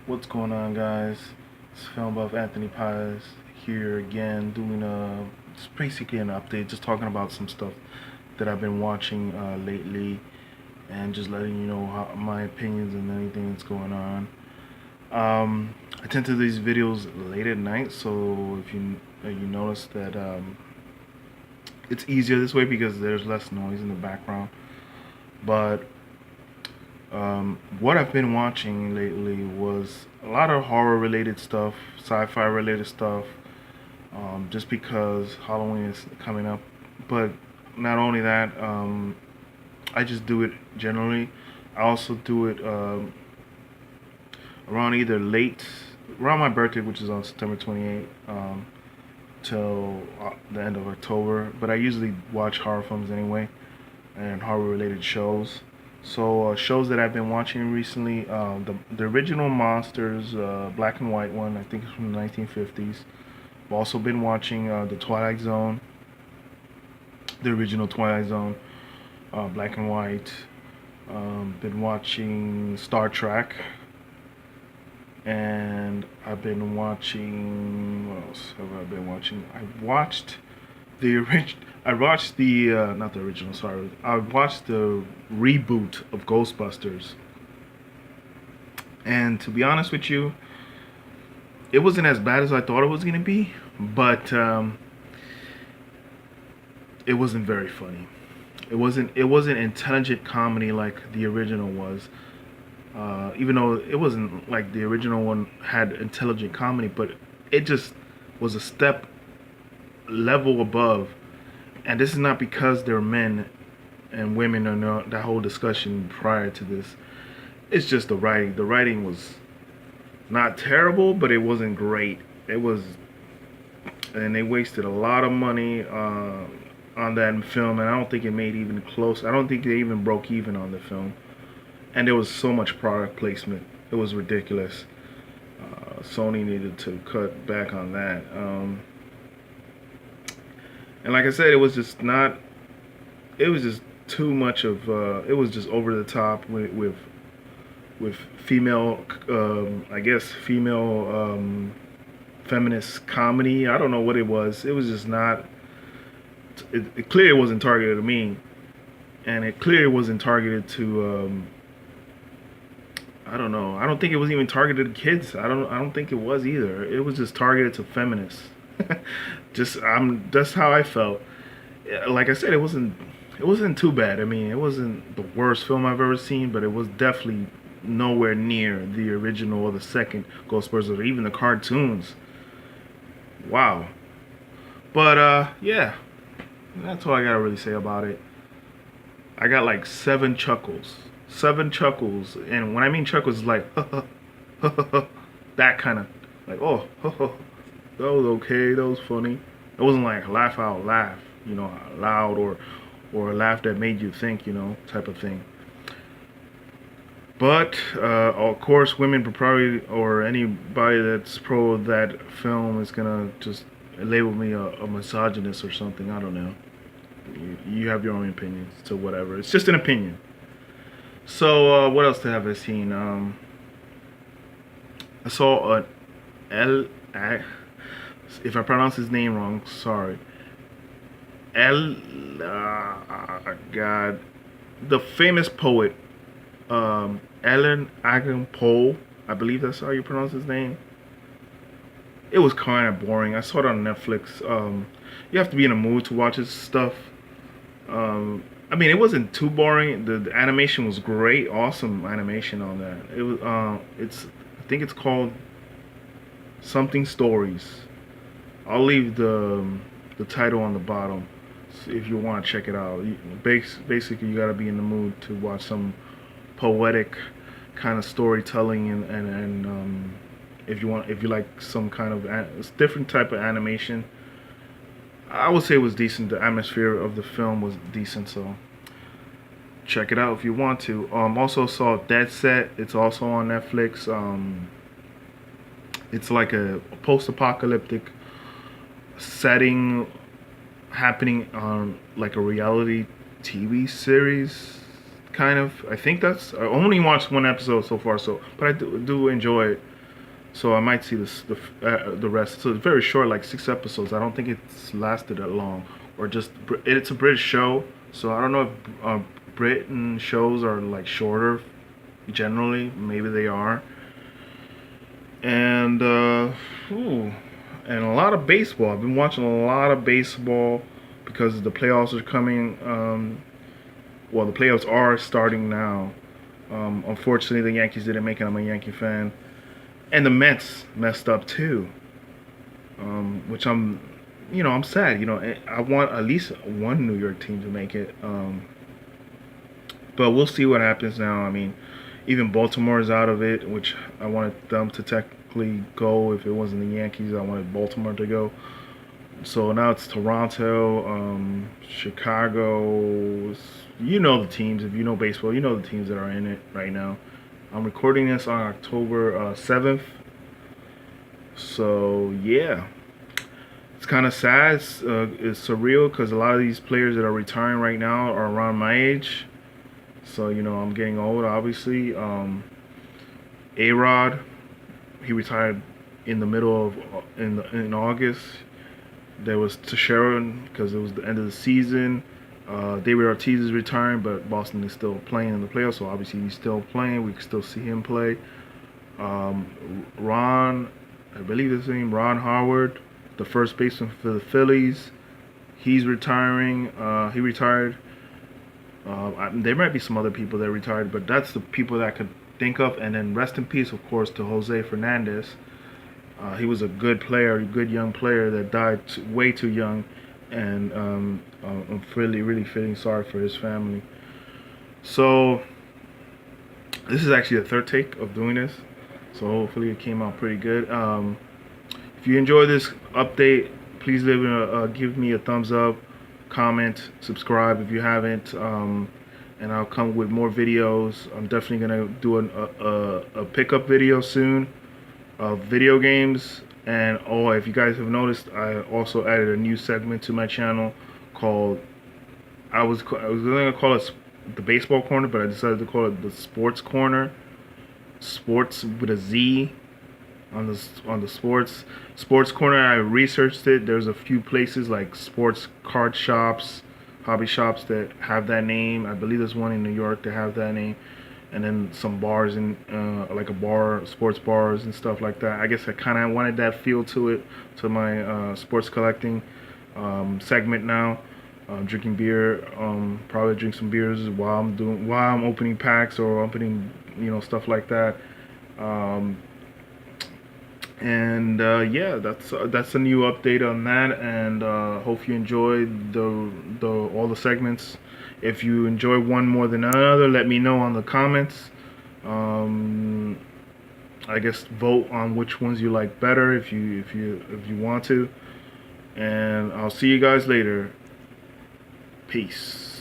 What's going on, guys? It's Film Buff Anthony Paz here again, doing it's basically an update, just talking about some stuff that I've been watching lately, and just letting you know my opinions and anything that's going on. I tend to do these videos late at night, so if you notice that it's easier this way because there's less noise in the background. But what I've been watching lately was a lot of horror related stuff, sci-fi related stuff, just because Halloween is coming up. But not only that, I just do it generally. I also do it around either around my birthday, which is on September 28th, till the end of October. But I usually watch horror films anyway, and horror related shows. So shows that I've been watching recently, the original Monsters, black and white one, I think it's from the 1950s. I've also been watching the Twilight Zone, the original Twilight Zone, black and white. Been watching Star Trek, and I've been watching, what else have I been watching? I watched the not the original. Sorry, I watched the reboot of Ghostbusters, and to be honest with you, it wasn't as bad as I thought it was gonna be, but it wasn't very funny. It wasn't intelligent comedy like the original was. Even though it wasn't like the original one had intelligent comedy, but it just was a step level above. And this is not because they're men and women, or no, that whole discussion prior to this. It's just the writing. The writing was not terrible, but it wasn't great. It was, and they wasted a lot of money on that film, and I don't think it made even close. I don't think they even broke even on the film. And there was so much product placement. It was ridiculous. Sony needed to cut back on that. And like I said, it was just not. It was just too much of. It was just over the top with female. I guess female feminist comedy. I don't know what it was. It was just not. It clearly wasn't targeted to me, and it clearly wasn't targeted to. I don't know. I don't think it was even targeted to kids. I don't think it was either. It was just targeted to feminists. That's how I felt. Like I said, it wasn't too bad. I mean, it wasn't the worst film I've ever seen, but it was definitely nowhere near the original or the second Ghostbusters or even the cartoons. Wow. But yeah, that's all I gotta really say about it. I got like seven chuckles, and when I mean chuckles, it's like that kind of like, oh, that was okay, that was funny. It wasn't like laugh out laugh, loud, or a laugh that made you think, type of thing. But of course, women probably, or anybody that's pro that film is gonna just label me a misogynist or something. I don't know. You have your own opinions, so whatever. It's just an opinion. So what else have I seen? I saw an L. If I pronounce his name wrong, sorry. L. God, the famous poet, Ellen Agnew Poe. I believe that's how you pronounce his name. It was kind of boring. I saw it on Netflix. You have to be in a mood to watch his stuff. I mean, it wasn't too boring. The animation was great, awesome animation on that. It was, I think it's called something Stories. I'll leave the title on the bottom if you want to check it out. Basically, you gotta be in the mood to watch some poetic kind of storytelling, and if you like some kind of different type of animation. I would say it was decent. The atmosphere of the film was decent, so check it out if you want to. Also saw Dead Set. It's also on Netflix. It's like a post-apocalyptic setting happening on like a reality TV series, kind of. I think I only watched one episode so far, but I do enjoy it. So I might see the rest. So it's very short, like 6 episodes. I don't think it's lasted that long, or just it's a British show. So I don't know if Britain shows are like shorter generally. Maybe they are. And ooh, and a lot of baseball. I've been watching a lot of baseball because the playoffs are coming. Well, the playoffs are starting now. Unfortunately, the Yankees didn't make it. I'm a Yankee fan, and the Mets messed up too, which I'm sad. I want at least one New York team to make it, but we'll see what happens now. I mean, even Baltimore is out of it, which I wanted them to technically go. If it wasn't the Yankees, I wanted Baltimore to go. So now it's Toronto, Chicago. You know the teams. If you know baseball, you know the teams that are in it right now. I'm recording this on October 7th. So yeah, it's kind of sad. It's surreal because a lot of these players that are retiring right now are around my age. So I'm getting old, obviously. A-Rod, he retired in the middle of in August. There was Teixeira because it was the end of the season. David Ortiz is retiring, but Boston is still playing in the playoffs, so obviously he's still playing. We can still see him play. Ron, I believe his name, Ron Howard, the first baseman for the Phillies, he's retiring. He retired. There might be some other people that retired, but that's the people that I could think of. And then rest in peace, of course, to Jose Fernandez. He was a good player, a good young player that died way too young, and I'm really feeling sorry for his family. So this is actually the third take of doing this, so hopefully it came out pretty good. If you enjoy this update, please give me a thumbs up, comment, subscribe if you haven't, and I'll come with more videos. I'm definitely gonna do a pickup video soon of video games. And if you guys have noticed, I also added a new segment to my channel called I was going to call it the baseball corner, but I decided to call it the sports corner. Sports with a Z on the sports corner. I researched it. There's a few places like sports card shops, hobby shops that have that name. I believe there's one in New York that have that name, and then some bars in like a bar, sports bars and stuff like that. I guess I kind of wanted that feel to it, to my sports collecting segment now. Drinking beer, probably drink some beers while I'm opening packs or opening stuff like that. And yeah, that's a new update on that, and hope you enjoyed all the segments. If you enjoy one more than another, let me know on the comments. I guess vote on which ones you like better if you want to. And I'll see you guys later. Peace.